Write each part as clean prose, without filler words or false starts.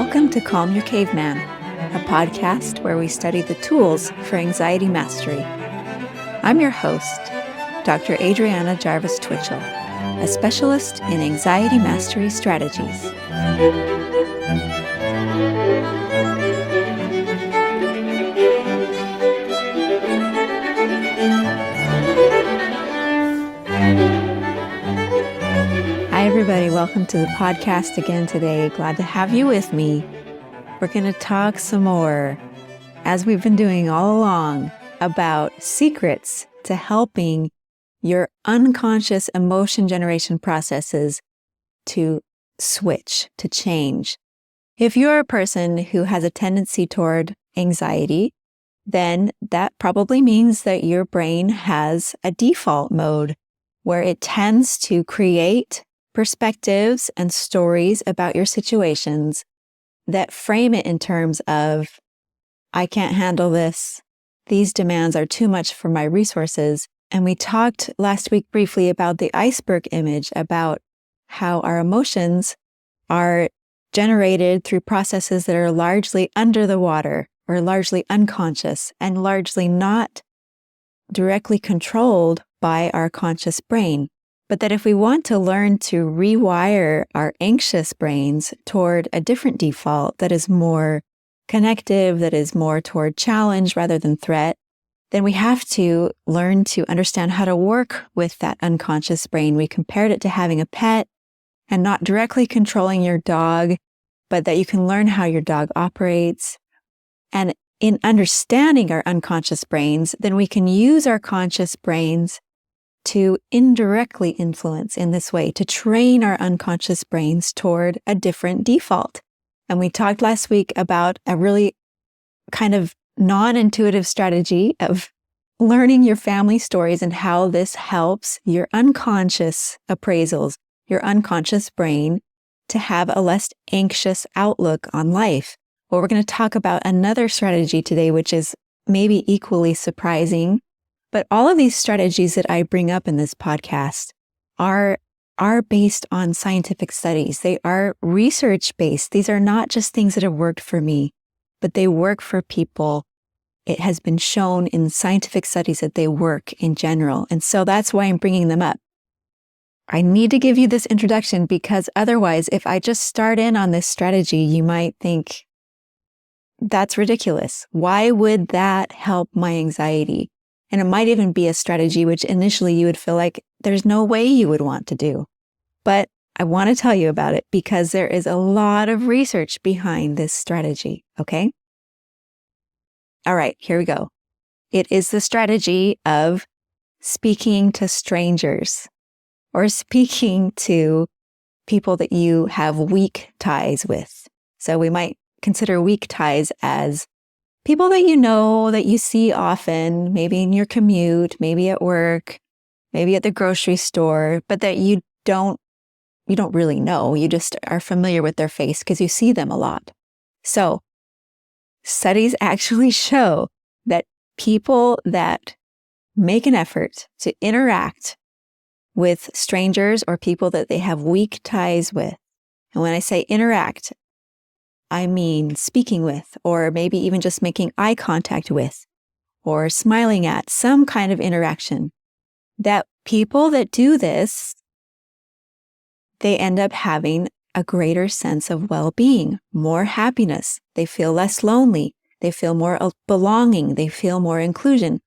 Welcome to Calm Your Caveman, a podcast where we study the tools for anxiety mastery. I'm your host, Dr. Adriana Jarvis Twitchell, a specialist in anxiety mastery strategies. Hi, everybody. Welcome to the podcast again today. Glad to have you with me. We're going to talk some more, as we've been doing all along, about secrets to helping your unconscious emotion generation processes to switch, to change. If you're a person who has a tendency toward anxiety, then that probably means that your brain has a default mode where it tends to create perspectives and stories about your situations that frame it in terms of, I can't handle this. These demands are too much for my resources. And we talked last week briefly about the iceberg image, about how our emotions are generated through processes that are largely under the water or largely unconscious and largely not directly controlled by our conscious brain. But that if we want to learn to rewire our anxious brains toward a different default that is more connective, that is more toward challenge rather than threat, then we have to learn to understand how to work with that unconscious brain. We compared it to having a pet and not directly controlling your dog, but that you can learn how your dog operates. And in understanding our unconscious brains, then we can use our conscious brains to indirectly influence in this way, to train our unconscious brains toward a different default. And we talked last week about a really kind of non-intuitive strategy of learning your family stories and how this helps your unconscious appraisals, your unconscious brain, to have a less anxious outlook on life. Well, we're going to talk about another strategy today, which is maybe equally surprising. But all of these strategies that I bring up in this podcast are based on scientific studies. They are research-based. These are not just things that have worked for me, but they work for people. It has been shown in scientific studies that they work in general. And so that's why I'm bringing them up. I need to give you this introduction because otherwise, if I just start in on this strategy, you might think, that's ridiculous. Why would that help my anxiety? And it might even be a strategy which initially you would feel like there's no way you would want to do. But I want to tell you about it because there is a lot of research behind this strategy, okay? All right, here we go. It is the strategy of speaking to strangers or speaking to people that you have weak ties with. So we might consider weak ties as people that you know, that you see often, maybe in your commute, maybe at work, maybe at the grocery store, but that you don't really know. You just are familiar with their face because you see them a lot. So studies actually show that people that make an effort to interact with strangers or people that they have weak ties with, and when I say interact, I mean speaking with, or maybe even just making eye contact with, or smiling at, some kind of interaction. That people that do this, they end up having a greater sense of well-being, more happiness. They feel less lonely. They feel more belonging. They feel more inclusion.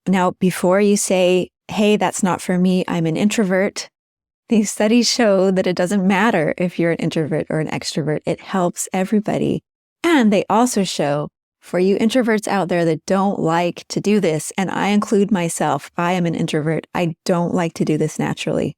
Now, before you say, hey, that's not for me, I'm an introvert, these studies show that it doesn't matter if you're an introvert or an extrovert. It helps everybody. And they also show for you introverts out there that don't like to do this, and I include myself, I am an introvert. I don't like to do this naturally.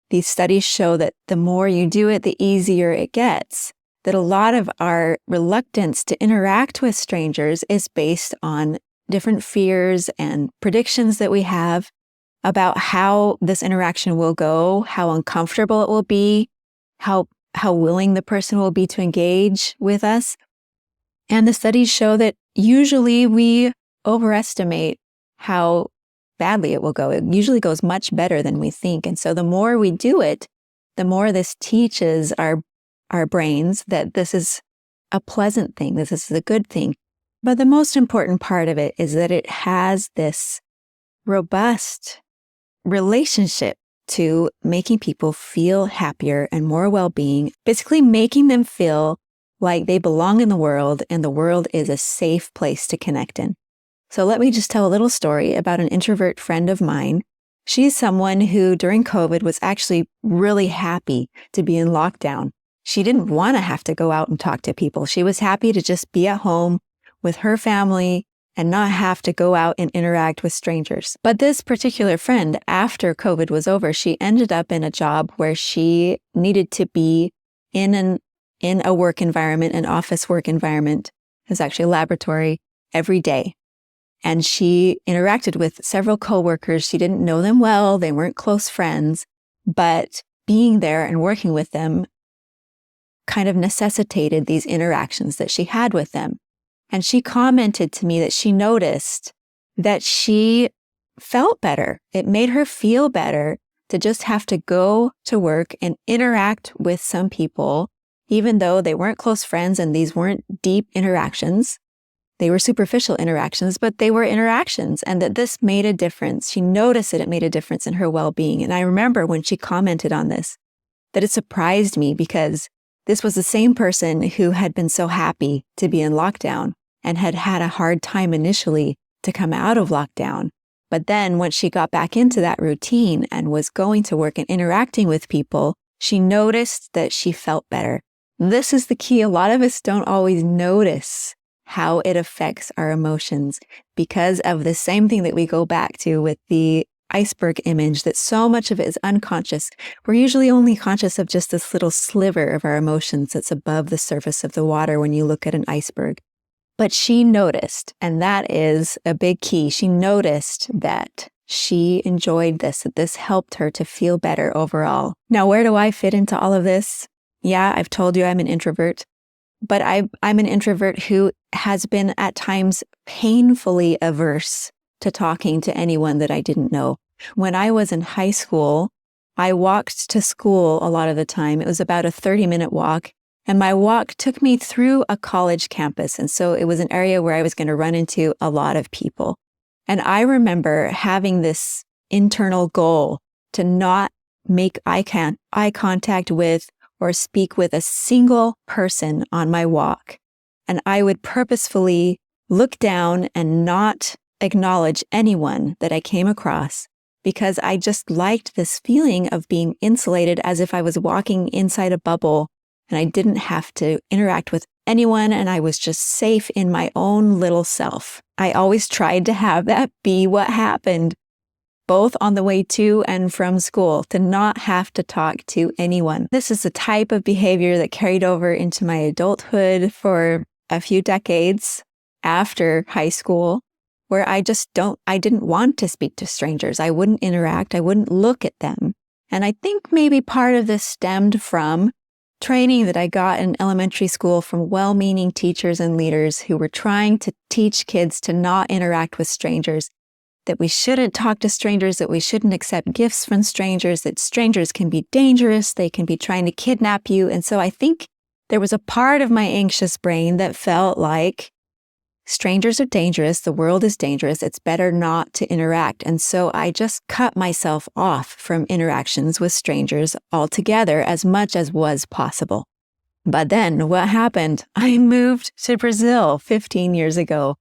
These studies show that the more you do it, the easier it gets. That a lot of our reluctance to interact with strangers is based on different fears and predictions that we have about how this interaction will go, how uncomfortable it will be, how willing the person will be to engage with us. And the studies show that usually we overestimate how badly it will go. It usually goes much better than we think. And so the more we do it, the more this teaches our brains that this is a pleasant thing. This is a good thing. But the most important part of it is that it has this robust relationship to making people feel happier and more well-being, basically making them feel like they belong in the world and the world is a safe place to connect in. So let me just tell a little story about an introvert friend of mine. She's someone who during COVID was actually really happy to be in lockdown. She didn't want to have to go out and talk to people. She was happy to just be at home with her family and not have to go out and interact with strangers. But this particular friend, after COVID was over, she ended up in a job where she needed to be in a work environment, an office work environment. It was actually a laboratory every day. And she interacted with several coworkers. She didn't know them well. They weren't close friends, but being there and working with them kind of necessitated these interactions that she had with them. And she commented to me that she noticed that she felt better. It made her feel better to just have to go to work and interact with some people, even though they weren't close friends and these weren't deep interactions. They were superficial interactions, but they were interactions, and that this made a difference. She noticed that it made a difference in her well-being. And I remember when she commented on this, that it surprised me because this was the same person who had been so happy to be in lockdown and had had a hard time initially to come out of lockdown. But then once she got back into that routine and was going to work and interacting with people, she noticed that she felt better. This is the key. A lot of us don't always notice how it affects our emotions because of the same thing that we go back to with the iceberg image, that so much of it is unconscious. We're usually only conscious of just this little sliver of our emotions that's above the surface of the water when you look at an iceberg. But she noticed, and that is a big key. She noticed that she enjoyed this, that this helped her to feel better overall. Now, where do I fit into all of this? Yeah, I've told you I'm an introvert. But I'm an introvert who has been at times painfully averse to talking to anyone that I didn't know. When I was in high school, I walked to school a lot of the time. It was about a 30-minute walk, and my walk took me through a college campus. And so it was an area where I was going to run into a lot of people. And I remember having this internal goal to not make eye contact with or speak with a single person on my walk. And I would purposefully look down and not acknowledge anyone that I came across because I just liked this feeling of being insulated as if I was walking inside a bubble and I didn't have to interact with anyone and I was just safe in my own little self. I always tried to have that be what happened, both on the way to and from school, to not have to talk to anyone. This is the type of behavior that carried over into my adulthood for a few decades after high school, where I didn't want to speak to strangers. I wouldn't interact. I wouldn't look at them. And I think maybe part of this stemmed from training that I got in elementary school from well-meaning teachers and leaders who were trying to teach kids to not interact with strangers, that we shouldn't talk to strangers, that we shouldn't accept gifts from strangers, that strangers can be dangerous, they can be trying to kidnap you. And so I think there was a part of my anxious brain that felt like strangers are dangerous, the world is dangerous, it's better not to interact. And so I just cut myself off from interactions with strangers altogether as much as was possible. But then what happened? I moved to Brazil 15 years ago.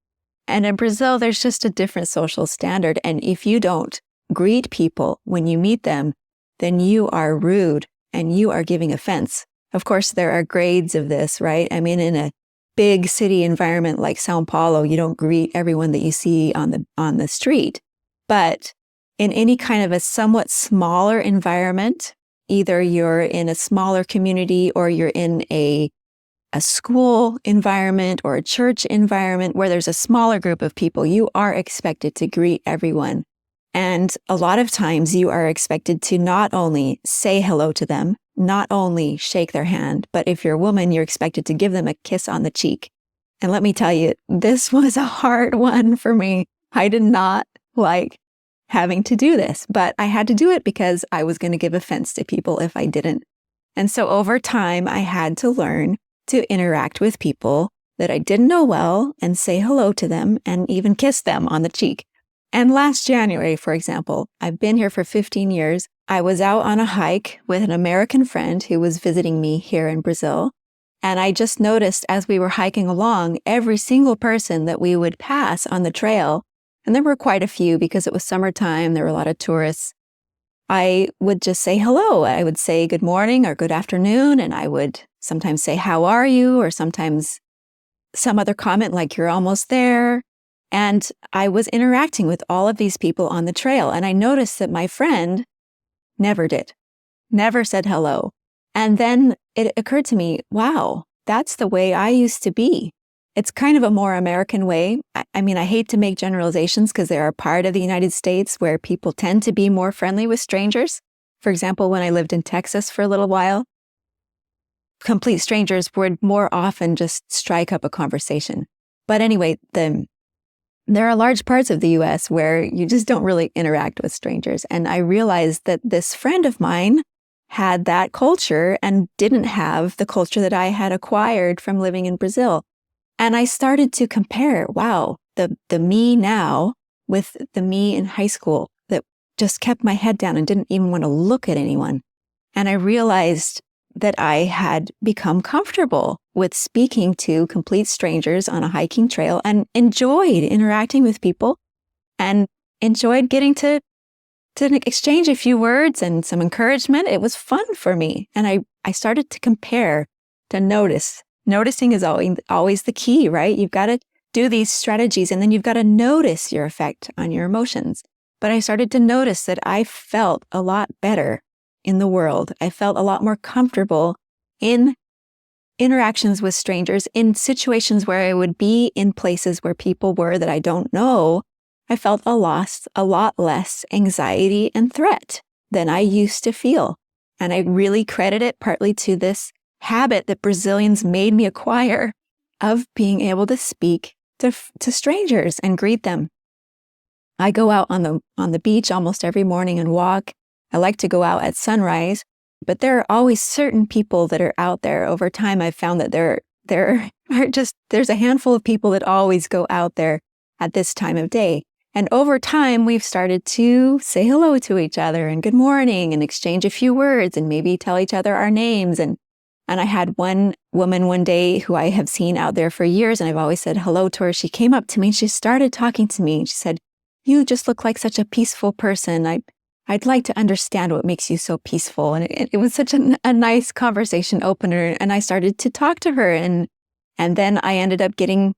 And in Brazil, there's just a different social standard. And if you don't greet people when you meet them, then you are rude and you are giving offense. Of course, there are grades of this, right? I mean, in a big city environment like Sao Paulo, you don't greet everyone that you see on the street. But in any kind of a somewhat smaller environment, either you're in a smaller community or you're in a school environment or a church environment where there's a smaller group of people, you are expected to greet everyone. And a lot of times you are expected to not only say hello to them, not only shake their hand, but if you're a woman, you're expected to give them a kiss on the cheek. And let me tell you, this was a hard one for me. I did not like having to do this, but I had to do it because I was going to give offense to people if I didn't. And so over time, I had to learn to interact with people that I didn't know well and say hello to them and even kiss them on the cheek. And last January, for example, I've been here for 15 years. I was out on a hike with an American friend who was visiting me here in Brazil. And I just noticed as we were hiking along, every single person that we would pass on the trail, and there were quite a few because it was summertime, there were a lot of tourists, I would just say hello. I would say good morning or good afternoon, and I would sometimes say, how are you? Or sometimes some other comment like, you're almost there. And I was interacting with all of these people on the trail. And I noticed that my friend never did, never said hello. And then it occurred to me, wow, that's the way I used to be. It's kind of a more American way. I mean, I hate to make generalizations because there are part of the United States where people tend to be more friendly with strangers. For example, when I lived in Texas for a little while, complete strangers would more often just strike up a conversation. But anyway, there are large parts of the US where you just don't really interact with strangers. And I realized that this friend of mine had that culture and didn't have the culture that I had acquired from living in Brazil. And I started to compare, wow, the me now with the me in high school that just kept my head down and didn't even want to look at anyone. And I realized that I had become comfortable with speaking to complete strangers on a hiking trail and enjoyed interacting with people and enjoyed getting to exchange a few words and some encouragement. It was fun for me. And I started to compare, to notice. Noticing is always the key, right? You've got to do these strategies and then you've got to notice your effect on your emotions. But I started to notice that I felt a lot better in the world. I felt a lot more comfortable in interactions with strangers, in situations where I would be in places where people were that I don't know. I felt a lot less anxiety and threat than I used to feel. And I really credit it partly to this habit that Brazilians made me acquire of being able to speak to strangers and greet them. I go out on the beach almost every morning and walk. I like to go out at sunrise, but there are always certain people that are out there. Over time, I've found that there's a handful of people that always go out there at this time of day. And over time, we've started to say hello to each other and good morning and exchange a few words and maybe tell each other our names. And I had one woman one day who I have seen out there for years, and I've always said hello to her. She came up to me and she started talking to me. And she said, "You just look like such a peaceful person. I'd like to understand what makes you so peaceful." And it was such a nice conversation opener. And I started to talk to her. And then I ended up getting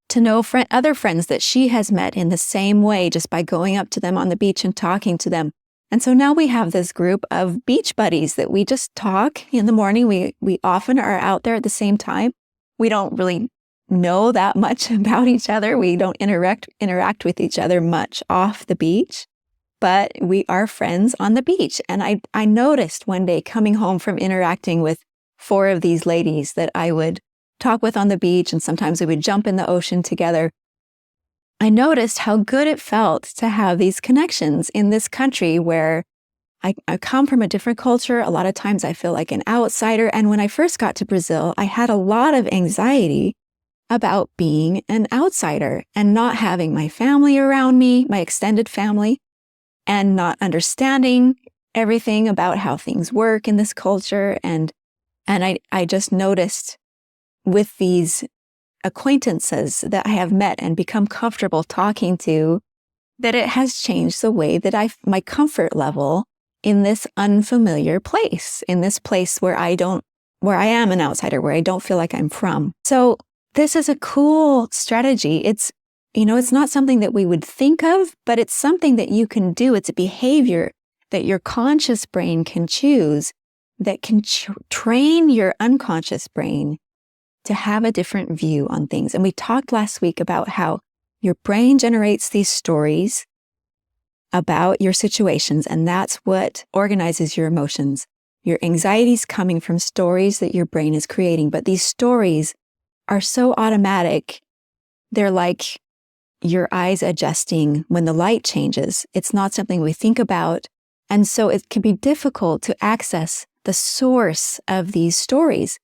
to know other friends that she has met in the same way, just by going up to them on the beach and talking to them. And so now we have this group of beach buddies that we just talk in the morning. We often are out there at the same time. We don't really know that much about each other. We don't interact with each other much off the beach, but we are friends on the beach. And I noticed one day coming home from interacting with 4 of these ladies that I would talk with on the beach, and sometimes we would jump in the ocean together. I noticed how good it felt to have these connections in this country where I come from a different culture. A lot of times I feel like an outsider. And when I first got to Brazil, I had a lot of anxiety about being an outsider and not having my family around me, my extended family, and not understanding everything about how things work in this culture. And I just noticed with these acquaintances that I have met and become comfortable talking to, that it has changed the way that my comfort level in this unfamiliar place, in this place where I am an outsider, where I don't feel like I'm from. So this is a cool strategy. It's not something that we would think of, but it's something that you can do. It's a behavior that your conscious brain can choose that can train your unconscious brain to have a different view on things. And we talked last week about how your brain generates these stories about your situations, and that's what organizes your emotions. Your anxiety is coming from stories that your brain is creating, but these stories are so automatic. They're like your eyes adjusting when the light changes. It's not something we think about. And so it can be difficult to access the source of these stories.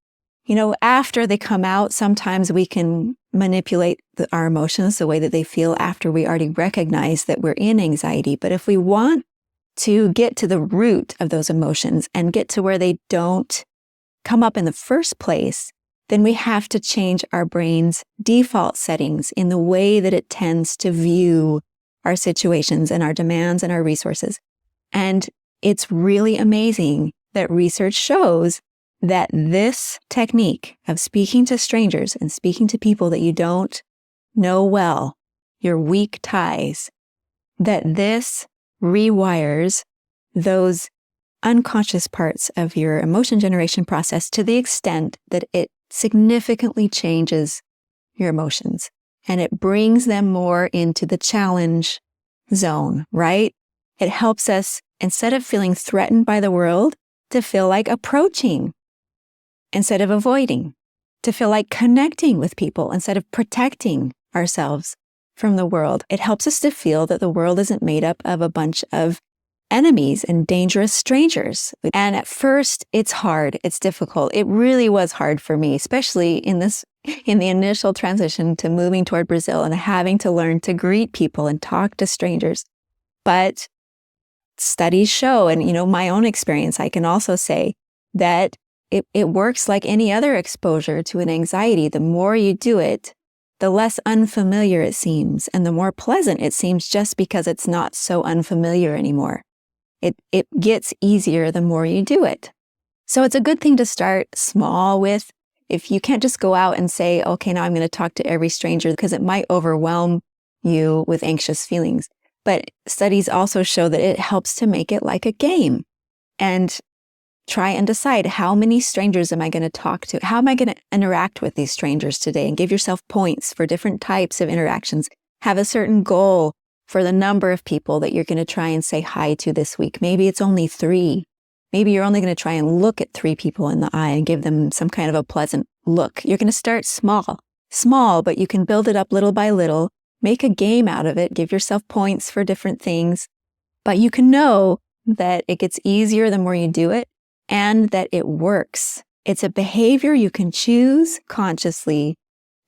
After they come out, sometimes we can manipulate our emotions the way that they feel after we already recognize that we're in anxiety. But if we want to get to the root of those emotions and get to where they don't come up in the first place, then we have to change our brain's default settings in the way that it tends to view our situations and our demands and our resources. And it's really amazing that research shows that this technique of speaking to strangers and speaking to people that you don't know well, your weak ties, that this rewires those unconscious parts of your emotion generation process to the extent that it significantly changes your emotions and it brings them more into the challenge zone, right? It helps us, instead of feeling threatened by the world, to feel like approaching instead of avoiding, to feel like connecting with people instead of protecting ourselves from the world. It helps us to feel that the world isn't made up of a bunch of enemies and dangerous strangers. And at first, it's hard. It's difficult. It really was hard for me, especially in the initial transition to moving toward Brazil and having to learn to greet people and talk to strangers. But studies show, and my own experience, I can also say that it works like any other exposure to an anxiety. The more you do it, the less unfamiliar it seems, and the more pleasant it seems just because it's not so unfamiliar anymore. It gets easier the more you do it. So it's a good thing to start small with. If you can't just go out and say, okay, now I'm going to talk to every stranger, because it might overwhelm you with anxious feelings. But studies also show that it helps to make it like a game and try and decide, how many strangers am I going to talk to? How am I going to interact with these strangers today? And give yourself points for different types of interactions. Have a certain goal for the number of people that you're going to try and say hi to this week. Maybe it's only 3. Maybe you're only going to try and look at 3 people in the eye and give them some kind of a pleasant look. You're going to start small, but you can build it up little by little. Make a game out of it. Give yourself points for different things. But you can know that it gets easier the more you do it, and that it works. It's a behavior you can choose consciously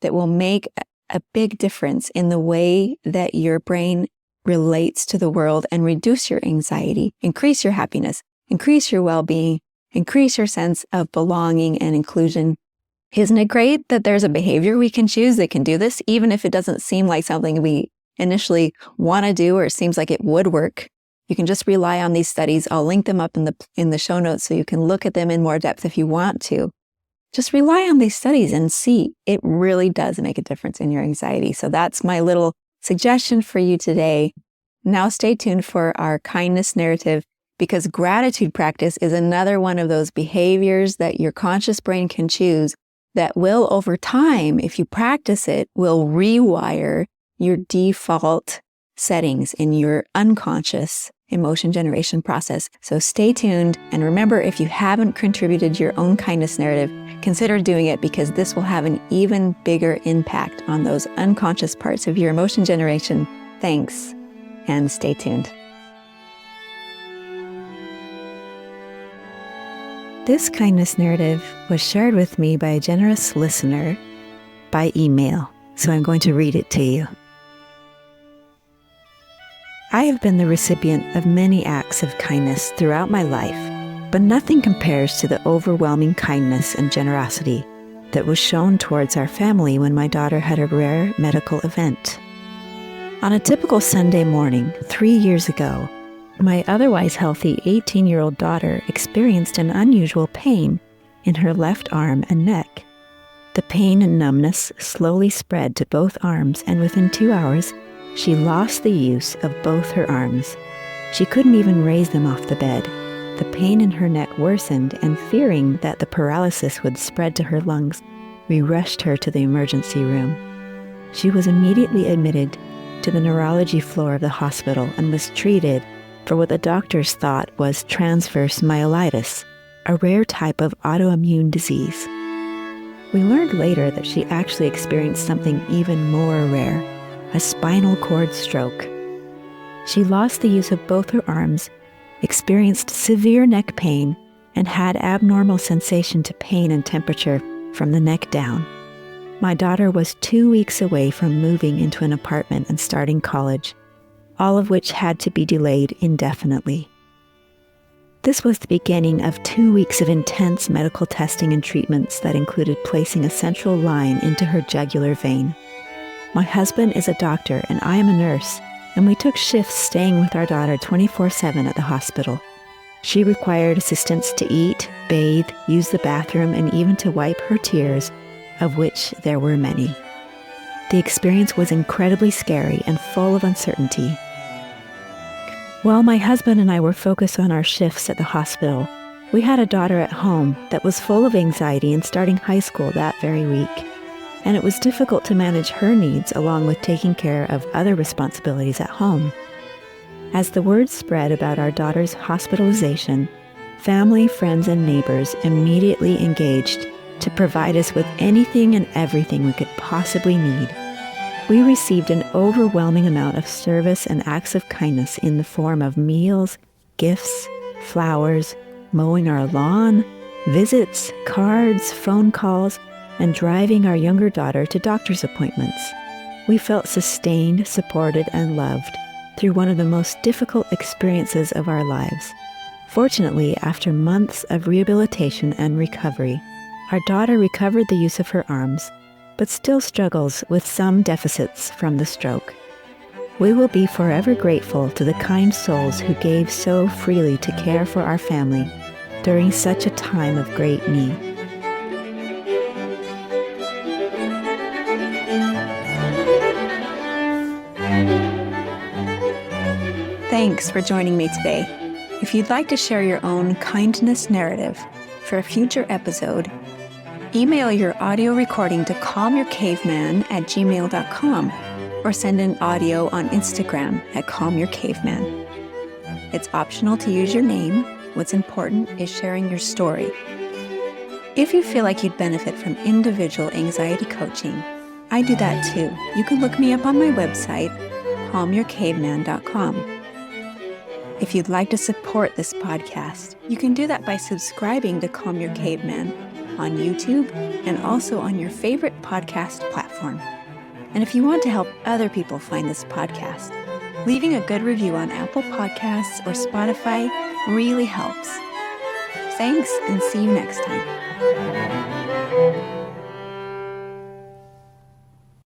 that will make a big difference in the way that your brain relates to the world and reduce your anxiety, increase your happiness, increase your well-being, increase your sense of belonging and inclusion. Isn't it great that there's a behavior we can choose that can do this, even if it doesn't seem like something we initially want to do or seems like it would work? You can just rely on these studies. I'll link them up in the show notes so you can look at them in more depth if you want to. Just rely on these studies and see. It really does make a difference in your anxiety. So that's my little suggestion for you today. Now stay tuned for our kindness narrative, because gratitude practice is another one of those behaviors that your conscious brain can choose that will, over time, if you practice it, will rewire your default settings in your unconscious emotion generation process. So stay tuned. And remember, if you haven't contributed your own kindness narrative, consider doing it, because this will have an even bigger impact on those unconscious parts of your emotion generation. Thanks, and stay tuned. This kindness narrative was shared with me by a generous listener by email, so I'm going to read it to you. I have been the recipient of many acts of kindness throughout my life, but nothing compares to the overwhelming kindness and generosity that was shown towards our family when my daughter had a rare medical event. On a typical Sunday morning 3 years ago, my otherwise healthy 18-year-old daughter experienced an unusual pain in her left arm and neck. The pain and numbness slowly spread to both arms, and within 2 hours, she lost the use of both her arms. She couldn't even raise them off the bed. The pain in her neck worsened, and fearing that the paralysis would spread to her lungs, we rushed her to the emergency room. She was immediately admitted to the neurology floor of the hospital and was treated for what the doctors thought was transverse myelitis, a rare type of autoimmune disease. We learned later that she actually experienced something even more rare, a spinal cord stroke. She lost the use of both her arms, experienced severe neck pain, and had abnormal sensation to pain and temperature from the neck down. My daughter was 2 weeks away from moving into an apartment and starting college, all of which had to be delayed indefinitely. This was the beginning of 2 weeks of intense medical testing and treatments that included placing a central line into her jugular vein. My husband is a doctor and I am a nurse, and we took shifts staying with our daughter 24/7 at the hospital. She required assistance to eat, bathe, use the bathroom, and even to wipe her tears, of which there were many. The experience was incredibly scary and full of uncertainty. While my husband and I were focused on our shifts at the hospital, we had a daughter at home that was full of anxiety and starting high school that very week, and it was difficult to manage her needs along with taking care of other responsibilities at home. As the word spread about our daughter's hospitalization, family, friends, and neighbors immediately engaged to provide us with anything and everything we could possibly need. We received an overwhelming amount of service and acts of kindness in the form of meals, gifts, flowers, mowing our lawn, visits, cards, phone calls, and driving our younger daughter to doctor's appointments. We felt sustained, supported, and loved through one of the most difficult experiences of our lives. Fortunately, after months of rehabilitation and recovery, our daughter recovered the use of her arms, but still struggles with some deficits from the stroke. We will be forever grateful to the kind souls who gave so freely to care for our family during such a time of great need. Thanks for joining me today. If you'd like to share your own kindness narrative for a future episode, email your audio recording to calmyourcaveman@gmail.com or send an audio on Instagram at calmyourcaveman. It's optional to use your name. What's important is sharing your story. If you feel like you'd benefit from individual anxiety coaching, I do that too. You can look me up on my website, calmyourcaveman.com. If you'd like to support this podcast, you can do that by subscribing to Calm Your Caveman on YouTube and also on your favorite podcast platform. And if you want to help other people find this podcast, leaving a good review on Apple Podcasts or Spotify really helps. Thanks, and see you next time.